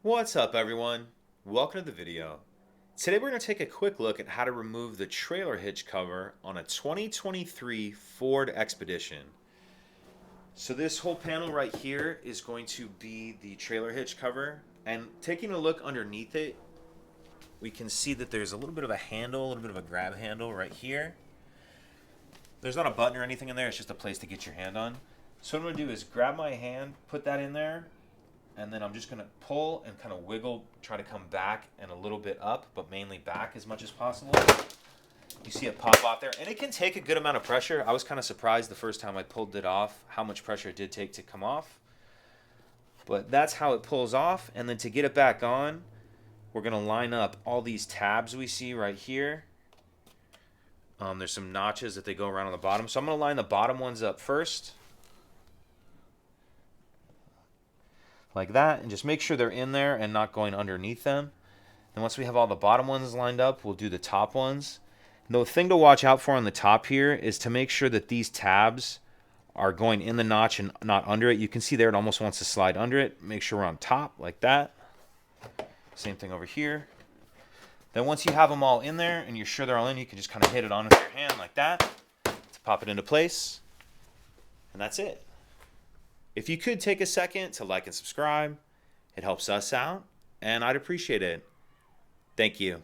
What's up, everyone? Welcome to the video. Today we're going to take a quick look at how to remove the trailer hitch cover on a 2023 Ford Expedition. So this whole panel right here is going to be the trailer hitch cover, and taking a look underneath it, we can see that there's a little bit of a handle, a little bit of a grab handle right here. There's not a button or anything in there, it's just a place to get your hand on. So what I'm going to do is grab my hand, put that in there, and then I'm just going to pull and kind of wiggle, try to come back and a little bit up, but mainly back as much as possible. You see it pop out there, and it can take a good amount of pressure. I was kind of surprised the first time I pulled it off how much pressure it did take to come off. But that's how it pulls off, and then to get it back on, we're going to line up all these tabs we see right here. There's some notches that they go around on the bottom, so I'm going to line the bottom ones up first. Like that, and just make sure they're in there and not going underneath them. And once we have all the bottom ones lined up, we'll do the top ones. And the thing to watch out for on the top here is to make sure that these tabs are going in the notch and not under it. You can see there it almost wants to slide under it. Make sure we're on top like that. Same thing over here. Then once you have them all in there and you're sure they're all in, you can just kind of hit it on with your hand like that to pop it into place. And that's it. If you could take a second to like and subscribe, it helps us out, and I'd appreciate it. Thank you.